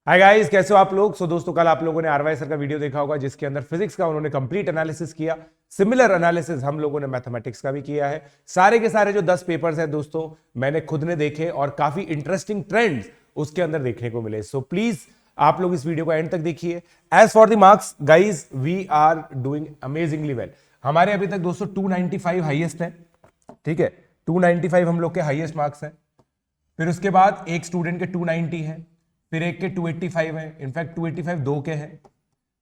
Hi guys, कैसे हो आप लोग। दोस्तों, कल आप लोगों ने आरवाई सर का वीडियो देखा होगा जिसके अंदर फिजिक्स का उन्होंने कंप्लीट एनालिसिस किया। सिमिलर एनालिसिस हम लोगों ने मैथमेटिक्स का भी किया है। सारे के सारे जो 10 पेपर्स हैं दोस्तों, मैंने खुद ने देखे और काफी इंटरेस्टिंग ट्रेंड्स उसके अंदर देखने को मिले। सो प्लीज आप लोग इस वीडियो को एंड तक देखिए। As for the marks guys, we are doing amazingly well. हमारे अभी तक दोस्तों 295 हाईएस्ट है। ठीक है, 295 हम लोग के हाईएस्ट मार्क्स हैं। फिर उसके बाद एक स्टूडेंट के 290 है, फिर एक के 285 है, इनफैक्ट 285 दो के हैं।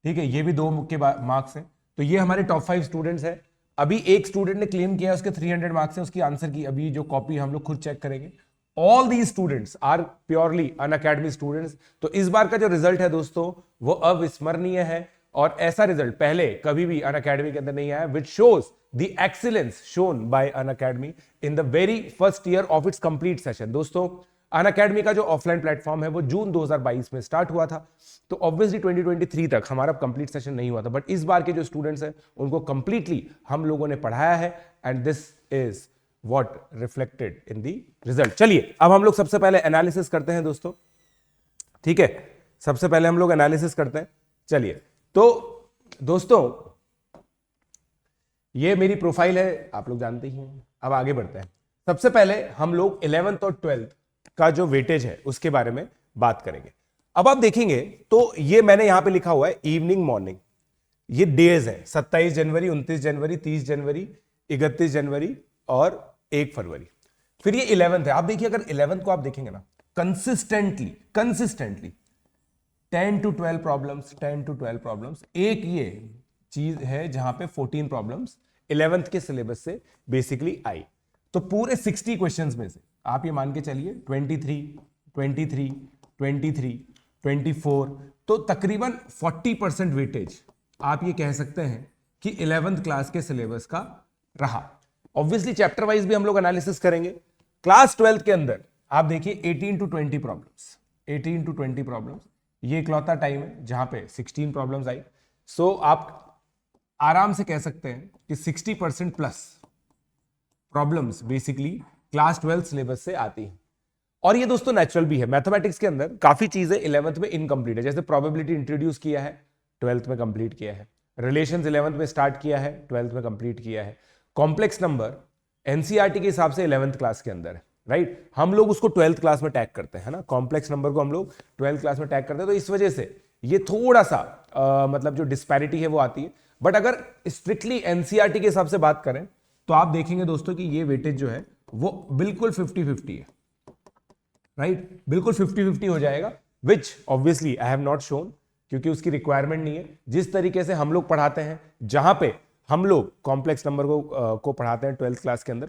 ठीक है, ये भी दो के मार्क्स हैं। तो ये हमारे टॉप 5 स्टूडेंट्स हैं। अभी एक स्टूडेंट ने क्लेम किया उसके 300 मार्क्स हैं, उसकी आंसर की अभी जो कॉपी हम लोग खुद चेक करेंगे। All the students are purely Unacademy students. तो इस बार का जो रिजल्ट है दोस्तों वो अविस्मरणीय है, और ऐसा रिजल्ट पहले कभी भी अनअकैडमी के अंदर नहीं आया, which shows the excellence shown by Unacademy in the very first year of its complete session. दोस्तों, अनअकैडमी का जो ऑफलाइन प्लेटफॉर्म है वो जून 2022 में स्टार्ट हुआ था, तो ऑब्वियसली 2023 तक हमारा कंप्लीट सेशन नहीं हुआ था, बट इस बार के जो स्टूडेंट्स हैं उनको कंप्लीटली हम लोगों ने पढ़ाया है, and this is what reflected in the result. चलिए अब हम लोग सबसे पहले एनालिसिस करते हैं दोस्तों। ठीक है, सबसे पहले हम लोग एनालिसिस करते हैं। चलिए तो दोस्तों, ये मेरी प्रोफाइल है, आप लोग जानते ही हैं। अब आगे बढ़ते हैं। सबसे पहले हम लोग 11th और 12th का जो वेटेज है उसके बारे में बात करेंगे। अब आप देखेंगे तो ये मैंने यहां पे लिखा हुआ है इवनिंग मॉर्निंग। ये डेज हैं 27 जनवरी, 29 जनवरी, 30 जनवरी, 31 जनवरी और 1 फरवरी। फिर ये 11th है। आप देखिए, अगर 11th को आप देखेंगे ना, consistently 10 to 12 problems, 10 to 12 problems. एक ये चीज है जहां पे 14 प्रॉब्लम्स 11th के सिलेबस से बेसिकली आई। तो पूरे 60 क्वेश्चंस में से आप ये मान के चलिए 23, 23, 23, 24, तो तकरीबन 40% वेटेज आप ये कह सकते हैं कि 11th क्लास के सिलेबस का रहा। ऑब्वियसली चैप्टर वाइज भी हम लोग एनालिसिस करेंगे। क्लास 12th के अंदर आप देखिए 18 to 20 प्रॉब्लम्स, 18 to 20 प्रॉब्लम्स, ये इकलौता टाइम है जहां पे 16 प्रॉब्लम्स आई। सो आप आराम से कह सकते हैं कि 60% plus problems basically class 12 syllabus से आती हैं। और ये दोस्तों नेचुरल भी है। मैथमेटिक्स के अंदर काफी चीजें 11th में इनकम्प्लीट है, जैसे प्रोबेबिलिटी इंट्रोड्यूस किया है, 12th में कंप्लीट किया है। रिलेशंस 11th में स्टार्ट किया है, 12th में कंप्लीट किया है। कॉम्प्लेक्स नंबर एनसीईआरटी के हिसाब से 11th क्लास के अंदर है, राइट। हम लोग उसको 12th क्लास में टैग करते हैं ना, कॉम्प्लेक्स नंबर को हम लोग 12th क्लास में टैग करते हैं। तो इस वजह से ये थोड़ा सा मतलब जो डिस्पैरिटी है वो आती है। बट अगर स्ट्रिक्टली एनसीईआरटी के हिसाब से बात करें तो आप देखेंगे दोस्तों कि ये वेटेज जो है वो बिल्कुल 50-50 है, राइट। बिल्कुल 50-50 हो जाएगा, which obviously I have not shown, क्योंकि उसकी रिक्वायरमेंट नहीं है। जिस तरीके से हम लोग पढ़ाते हैं, जहां पे हम लोग कॉम्प्लेक्स नंबर को पढ़ाते हैं 12th क्लास के अंदर,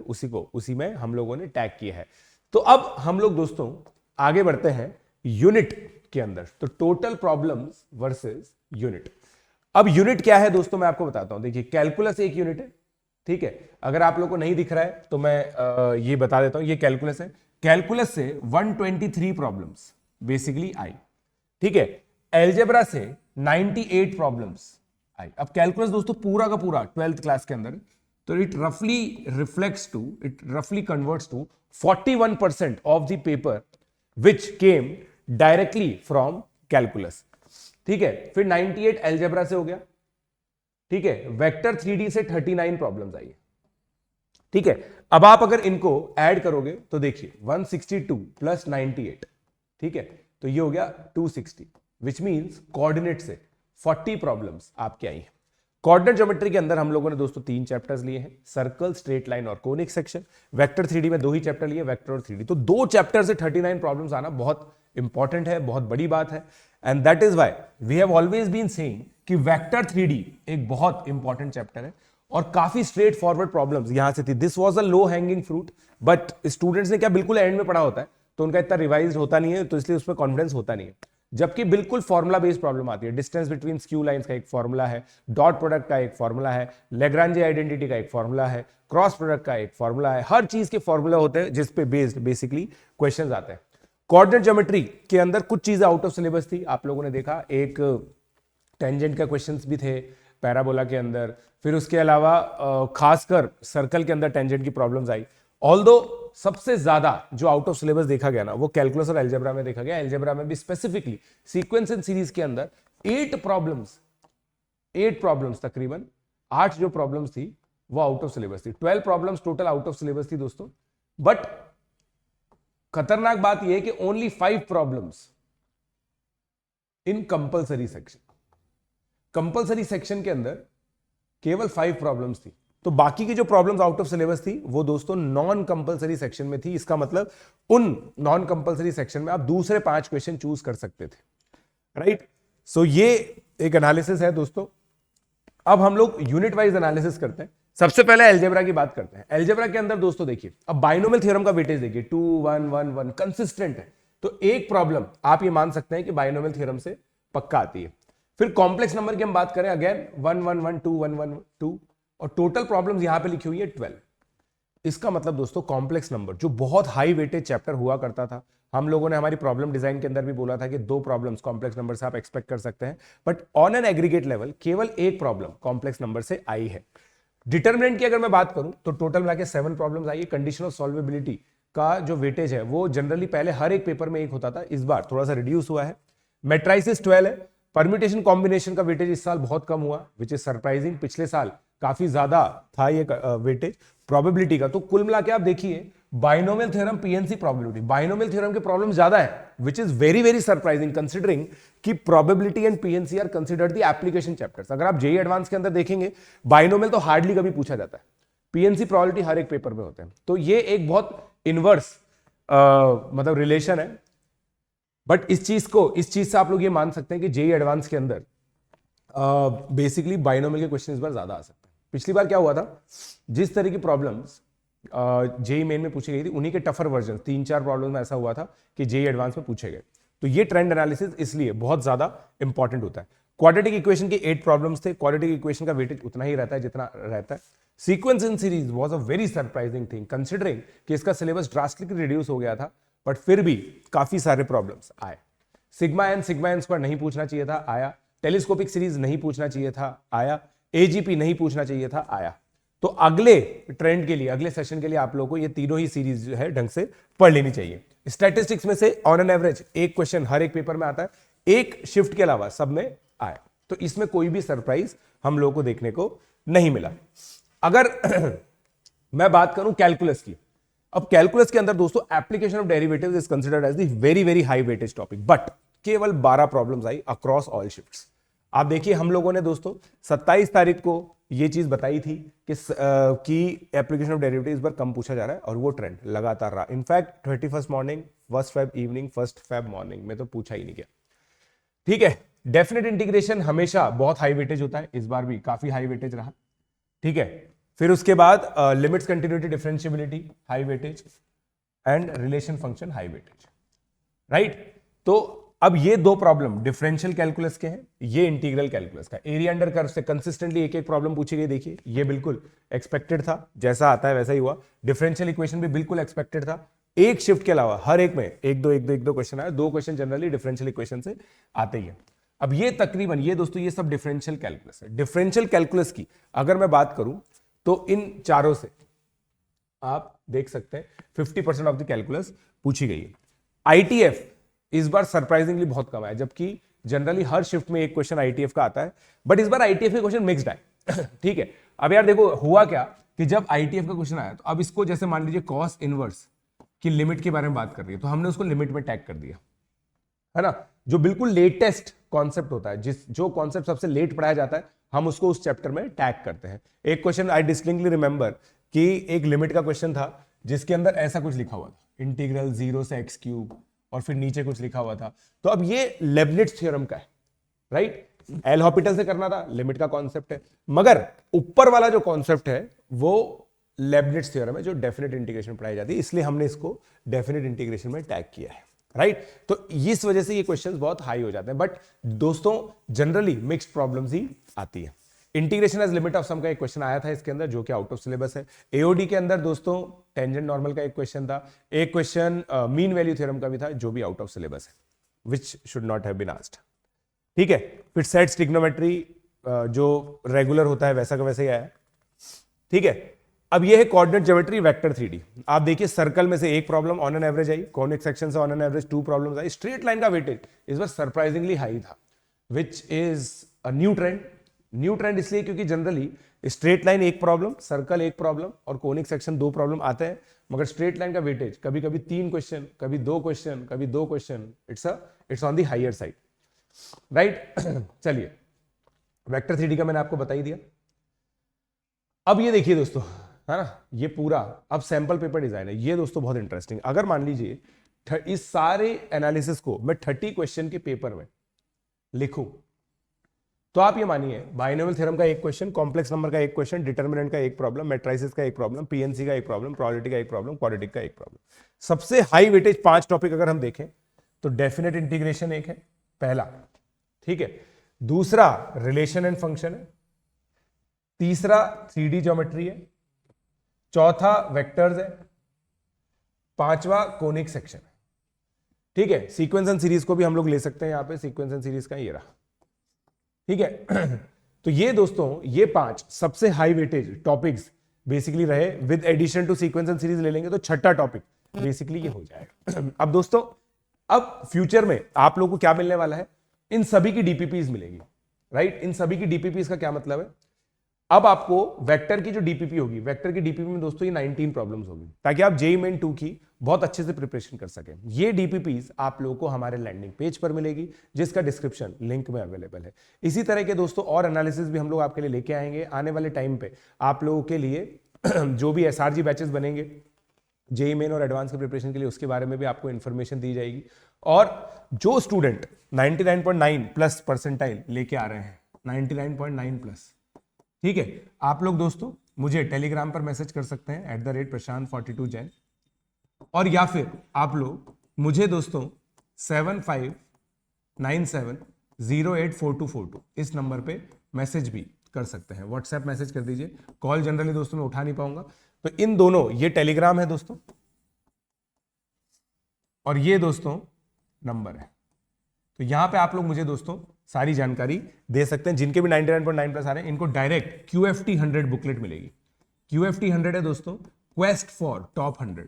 उसी में हम लोगों ने टैग किया है। तो अब हम लोग दोस्तों आगे बढ़ते हैं यूनिट के अंदर। तो टोटल प्रॉब्लम्स वर्सेस यूनिट। अब यूनिट क्या है दोस्तों, मैं आपको बताता हूं। देखिए, कैलकुलस एक यूनिट है। ठीक है, अगर आप लोग को नहीं दिख रहा है तो मैं ये बता देता हूं, ये कैलकुलस है। कैलकुलस से 123 प्रॉब्लम्स बेसिकली आई। ठीक है, एलजेब्रा से 98 प्रॉब्लम्स आई। अब कैलकुलस दोस्तों पूरा का पूरा 12th क्लास के अंदर, तो इट रफली converts to 41% of the paper which came directly from calculus. ठीक है, फिर 98 एलजेब्रा से हो गया। ठीक है, वेक्टर 3D से 39 प्रॉब्लम्स आई है। ठीक है, अब आप अगर इनको ऐड करोगे तो देखिए 162 प्लस 98, ठीक है, तो ये हो गया 260, विच मींस कोऑर्डिनेट से 40 प्रॉब्लम्स आपके आई हैं। कोऑर्डिनेट ज्योमेट्री के अंदर हम लोगों ने दोस्तों 3 चैप्टर्स लिए हैं, सर्कल, स्ट्रेट लाइन और कोनिक सेक्शन। वेक्टर 3D में 2 ही चैप्टर लिए, वेक्टर और 3D। तो 2 चैप्टर से 39 प्रॉब्लम्स आना बहुत इंपॉर्टेंट है, बहुत बड़ी बात है। And that is why we have always been saying कि वेक्टर 3D एक बहुत इंपॉर्टेंट चैप्टर है, और काफी स्ट्रेट फॉरवर्ड प्रॉब्लम्स यहां से थी। This was a low hanging fruit, but students ने क्या बिल्कुल एंड में पढ़ा होता है, तो उनका इतना रिवाइज होता नहीं है, तो इसलिए उसमें कॉन्फिडेंस होता नहीं है। जबकि बिल्कुल फॉर्मुला बेस्ड प्रॉब्लम आती है। डिस्टेंस बिटवीन स्क्यू लाइंस का एक फॉर्मूला है, डॉट प्रोडक्ट का एक फॉर्मूला है, लेग्रांजे आइडेंटिटी का एक फॉर्मूला है, क्रॉस प्रोडक्ट का एक फॉर्मूला है। हर चीज के फॉर्मूला होते हैं जिस पे बेस्ड बेसिकली क्वेश्चंस आते हैं। कोऑर्डिनेट ज्योमेट्री के अंदर कुछ चीजें आउट ऑफ सिलेबस थी, आप लोगों ने देखा। एक टेंजेंट का क्वेश्चंस भी थे पैराबोला के अंदर। फिर उसके अलावा खासकर सर्कल के अंदर टेंजेंट की प्रॉब्लम्स आई। ऑल्दो सबसे ज्यादा जो आउट ऑफ सिलेबस देखा गया ना वो कैलकुलस और एल्जेब्रा में देखा गया। एल्जेब्रा में भी स्पेसिफिकली सीक्वेंस एंड सीरीज के अंदर 8 प्रॉब्लम्स तकरीबन 8 जो प्रॉब्लम्स थी वो आउट ऑफ सिलेबस थी। 12 problems total out of syllabus थी दोस्तों। बट खतरनाक बात यह है कि only 5 problems in compulsory section. Compulsory section के अंदर केवल 5 प्रॉब्लम्स थी। तो बाकी की जो प्रॉब्लम्स आउट ऑफ सिलेबस थी वो दोस्तों नॉन कंपलसरी सेक्शन में थी। इसका मतलब उन नॉन कंपलसरी सेक्शन में आप दूसरे 5 क्वेश्चन चूज कर सकते थे, राइट। सो ये एक एनालिसिस है दोस्तों। अब हम लोग यूनिट वाइज एनालिसिस करते हैं। सबसे पहले एल्जेब्रा की बात करते हैं। एल्जेब्रा के अंदर दोस्तों देखिए, अब बाइनोमियल थ्योरम का वेटेज देखिए 2 1 1 1 कंसिस्टेंट है। तो एक प्रॉब्लम आप ये मान सकते हैं कि बाइनोमियल थ्योरम से पक्का आती है। फिर कॉम्प्लेक्स नंबर की हम बात करें, अगेन 1 1 1 2 1 1 2 और टोटल प्रॉब्लम्स यहां पे लिखी हुई है 12। इसका मतलब दोस्तों कॉम्प्लेक्स नंबर जो बहुत हाई वेटेज चैप्टर हुआ करता था, हम लोगों ने हमारी प्रॉब्लम डिजाइन के अंदर भी बोला था कि 2 प्रॉब्लम्स कॉम्प्लेक्स नंबर से आप एक्सपेक्ट कर सकते हैं। But on an aggregate level केवल एक प्रॉब्लम कॉम्प्लेक्स नंबर से आई है। डिटर्मिनेंट की अगर मैं बात करूं तो टोटल मिला के 7 प्रॉब्लम्स आई है। कंडीशन ऑफ सॉल्वेबिलिटी का जो वेटेज है वो जनरली पहले हर एक पेपर में एक होता था, इस बार थोड़ा सा रिड्यूस हुआ है। मेट्राइसिस 12 है। परम्यूटेशन कॉम्बिनेशन का वेटेज इस साल बहुत कम हुआ, विच इज सरप्राइजिंग। पिछले साल काफी ज्यादा था ये वेटेज प्रोबेबिलिटी का। तो कुल मिला के आप देखिए binomial theorem, PNC probability, binomial theorem के प्रॉब्लम ज्यादा है, which is very very surprising considering कि probability and PNC are considered the application chapters. अगर आप जेईई एडवांस के अंदर देखेंगे बाइनोमियल तो हार्डली कभी पूछा जाता है, पीएनसी प्रोबेबिलिटी हर एक पेपर में होते हैं। तो ये एक बहुत इनवर्स मतलब रिलेशन है। बट इस चीज से आप लोग ये मान सकते हैं कि जेईई एडवांस के अंदर बेसिकली बाइनोमियल के क्वेश्चन इस बार ज्यादा आ सकते हैं। पिछली बार क्या हुआ था, जिस तरह की प्रॉब्लम्स जेईई मेन में पूछी गई थी उन्हीं के टफर वर्जन 3-4 प्रॉब्लम में ऐसा हुआ था कि जेईई एडवांस में पूछे गए। तो ये ट्रेंड एनालिसिस इसलिए बहुत ज्यादा इंपॉर्टेंट होता है। क्वाड्रेटिक इक्वेशन के 8 प्रॉब्लम्स थे। क्वाड्रेटिक इक्वेशन का वेटेज उतना ही रहता है जितना रहता है। Sequence in series was a very surprising thing considering कि इसका सिलेबस ड्रास्टिकली रिड्यूस हो गया था, बट फिर भी काफी सारे प्रॉब्लम्स आए। सिग्मा एन स्क्वायर नहीं पूछना चाहिए था, आया। टेलीस्कोपिक सीरीज नहीं पूछना चाहिए था, आया। एजीपी नहीं पूछना चाहिए था, आया। तो अगले ट्रेंड के लिए, अगले सेशन के लिए आप लोगों को ये तीनों ही सीरीज जो है ढंग से पढ़ लेनी चाहिए। स्टैटिस्टिक्स में से ऑन एन एवरेज एक क्वेश्चन हर एक पेपर में आता है, एक शिफ्ट के अलावा सब में आया। तो इसमें कोई भी सरप्राइज हम लोगों को देखने को नहीं मिला। अगर मैं बात करूं कैलकुलस की, अब कैलकुलस के अंदर दोस्तों application of derivatives is considered as the very very high weightage topic, but केवल 12 प्रॉब्लम्स आई अक्रॉस ऑल शिफ्ट्स। आप देखिए हम लोगों ने दोस्तों 27 तारीख को ये चीज बताई थी कि एप्लीकेशन ऑफ डेरिवेटिव इस बार कम पूछा जा रहा है और वो ट्रेंड लगातार रहा। In fact 31 morning, 1 Feb evening, 1 Feb morning में तो पूछा ही नहीं गया। ठीक है, डेफिनेट इंटीग्रेशन हमेशा बहुत हाई वेटेज होता है, इस बार भी काफी हाई वेटेज रहा। ठीक है, फिर उसके बाद limits continuity differentiability high weightage and relation function high weightage, right. तो अब ये 2 प्रॉब्लम डिफरेंशियल कैलकुलस के हैं, ये इंटीग्रल कैलकुलस का। एरिया अंडर कर्व से कंसिस्टेंटली एक एक प्रॉब्लम पूछी गई। देखिए ये बिल्कुल एक्सपेक्टेड था, जैसा आता है वैसा ही हुआ। डिफरेंशियल इक्वेशन भी बिल्कुल एक्सपेक्टेड था, एक शिफ्ट के अलावा हर एक में एक दो क्वेश्चन आया। 2 क्वेश्चन जनरली डिफरेंशियल इक्वेशन से आते ही है। अब ये तकरीबन ये दोस्तों ये सब डिफरेंशियल कैलकुलस है। डिफरेंशियल कैलकुलस की अगर मैं बात करूं तो इन चारों से आप देख सकते हैं 50% ऑफ द कैलकुलस पूछी गई है। आईटीएफ इस बार सरप्राइजिंगली बहुत कम है, जबकि जनरली हर शिफ्ट में एक क्वेश्चन आईटीएफ का आता है, बट इस बार आईटीएफ के क्वेश्चन मिक्स्ड है। ठीक है, अब यार देखो हुआ क्या कि जब आईटीएफ का क्वेश्चन आया तो अब इसको जैसे मान लीजिए कॉस इनवर्स की लिमिट के बारे में बात कर रही है तो हमने उसको लिमिट में टैग कर दिया, है ना। जो बिल्कुल लेटेस्ट कॉन्सेप्ट होता है, जो कॉन्सेप्ट सबसे लेट पढ़ाया जाता है, हम उसको उस चैप्टर में टैग करते हैं। एक क्वेश्चन आई डिस्टिंक्टली रिमेंबर कि एक लिमिट का क्वेश्चन था जिसके अंदर ऐसा कुछ लिखा हुआ था, इंटीग्रल 0 से x क्यूब, और फिर नीचे कुछ लिखा हुआ था। तो अब ये लेबनिट्ज थ्योरम का है, राइट। एल हॉपिटल से करना था, लिमिट का कॉन्सेप्ट है, मगर ऊपर वाला जो कॉन्सेप्ट है वो लेबनिट्ज थ्योरम है जो डेफिनेट इंटीग्रेशन पढ़ाई जाती है, इसलिए हमने इसको डेफिनेट इंटीग्रेशन में टैग किया है, राइट। तो इस वजह से ये क्वेश्चंस बहुत हाई हो जाते हैं, बट दोस्तों जनरली मिक्स्ड प्रॉब्लम्स ही आती है। Integration age limit of some का एक क्वेश्चन आया था इसके अंदर जो कि आउट ऑफ सिलेबस है। एओडी के अंदर दोस्तों टेंजेंट नॉर्मल का एक क्वेश्चन था, एक क्वेश्चन मीन वैल्यू थ्योरम का भी था जो भी आउट ऑफ सिलेबस है, which should not have been asked. ठीक है, फिर सेट्स ट्रिग्नोमेट्री जो रेगुलर होता है वैसा का वैसा ही आया। ठीक है, अब ये है कोऑर्डिनेट ज्योमेट्री वेक्टर 3D। आप देखिए सर्कल में से एक प्रॉब्लम ऑन एन एवरेज आई, कॉनिक सेक्शन से ऑन एन एवरेज 2 प्रॉब्लम्स आई, स्ट्रेट लाइन का वेटेज इस बार सरप्राइजिंगली हाई था, which is a new trend. New trend इसलिए क्योंकि जनरली स्ट्रेट लाइन एक प्रॉब्लम, सर्कल एक प्रॉब्लम और कोनिक सेक्शन 2 प्रॉब्लम आते हैं, मगर स्ट्रेट लाइन का वेटेज कभी कभी 3 क्वेश्चन, कभी 2 क्वेश्चन, कभी 2 question, it's on the higher side, right. चलिए वेक्टर 3D का मैंने आपको बता ही दिया। अब ये देखिए दोस्तों, है ना, ये पूरा अब सैंपल पेपर डिजाइन है। ये दोस्तों बहुत इंटरेस्टिंग, अगर मान लीजिए इस सारे एनालिसिस को मैं 30 क्वेश्चन के पेपर में लिखूं, तो आप ये मानिए बाइनोमियल थ्योरम का एक क्वेश्चन, कॉम्प्लेक्स नंबर का एक क्वेश्चन, डिटर्मिनेंट का एक प्रॉब्लम, मैट्रिसेस का एक प्रॉब्लम, पीएनसी का एक प्रॉब्लम, प्रोबेबिलिटी का एक प्रॉब्लम, क्वाड्रेटिक का एक प्रॉब्लम। सबसे हाई वेटेज 5 टॉपिक अगर हम देखें तो डेफिनेट इंटीग्रेशन एक है पहला, ठीक है, दूसरा रिलेशन एंड फंक्शन है, तीसरा 3D ज्योमेट्री है, चौथा वेक्टर्स है, पांचवा कोनिक सेक्शन है, ठीक है। सीक्वेंस एंड सीरीज को भी हम लोग ले सकते हैं, यहां पे सीक्वेंस एंड सीरीज का ये रहा, ठीक है। तो ये दोस्तों ये 5 सबसे हाई वेटेज टॉपिक्स बेसिकली रहे, with addition to sequence and series ले लेंगे तो छठा टॉपिक बेसिकली ये हो जाएगा। अब दोस्तों अब फ्यूचर में आप लोगों को क्या मिलने वाला है, इन सभी की डीपीपीज मिलेगी, राइट। इन सभी की डीपीपीज का क्या मतलब है, अब आपको वेक्टर की जो डीपीपी होगी, वेक्टर की डीपीपी में दोस्तों ये 19 प्रॉब्लम्स होगी, ताकि आप जेईई मेन 2 की बहुत अच्छे से प्रिपरेशन कर सकें। ये डीपीपीज आप लोगों को हमारे लैंडिंग पेज पर मिलेगी, जिसका डिस्क्रिप्शन लिंक में अवेलेबल है। इसी तरह के दोस्तों और एनालिसिस भी हम लोग आपके लिए लेके आएंगे आने वाले टाइम पे। आप लोगों के लिए जो भी एसआरजी बैचेस बनेंगे जेईई मेन और एडवांस के प्रिपरेशन के लिए, उसके बारे में भी आपको इन्फॉर्मेशन दी जाएगी। और जो स्टूडेंट 99.9 प्लस परसेंटाइल लेके आ रहे हैं, 99.9 प्लस, ठीक है, आप लोग दोस्तों मुझे टेलीग्राम पर मैसेज कर सकते हैं @प्रशांत42 जैन, और या फिर आप लोग मुझे दोस्तों 7597084242 इस नंबर पे मैसेज भी कर सकते हैं, व्हाट्सएप मैसेज कर दीजिए। कॉल जनरली दोस्तों मैं उठा नहीं पाऊंगा, तो इन दोनों, ये टेलीग्राम है दोस्तों और ये दोस्तों नंबर है, तो यहां पे आप लोग मुझे दोस्तों सारी जानकारी दे सकते हैं। जिनके भी 99.9 प्लस आ रहे हैं, इनको डायरेक्ट QFT 100 बुकलेट मिलेगी। QFT 100 है दोस्तों, quest for top 100।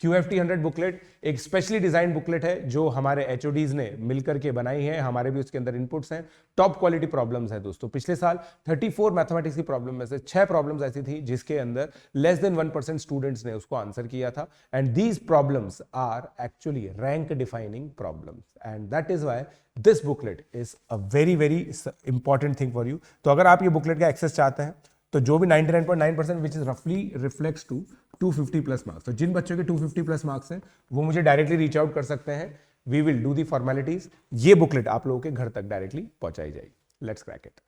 QFT 100 booklet एक स्पेशली डिजाइन बुकलेट है जो हमारे HODs ने मिलकर के बनाई है, हमारे भी उसके अंदर इनपुट्स हैं। टॉप क्वालिटी प्रॉब्लम्स है दोस्तों। पिछले साल 34 मैथमेटिक्स की प्रॉब्लम में से 6 प्रॉब्लम्स ऐसी थी जिसके अंदर लेस देन 1% स्टूडेंट्स ने उसको आंसर किया था, and these problems are actually rank defining problems, and that is why this booklet is a very very important thing for you. तो अगर आप ये बुकलेट का एक्सेस चाहते हैं तो जो भी 99.9% विच इज रफली रिफ्लेक्ट्स टू 250 प्लस मार्क्स, तो जिन बच्चों के 250 प्लस मार्क्स हैं वो मुझे डायरेक्टली रीच आउट कर सकते हैं। We will do the formalities. ये बुकलेट आप लोगों के घर तक डायरेक्टली पहुंचाई जाएगी। Let's crack it.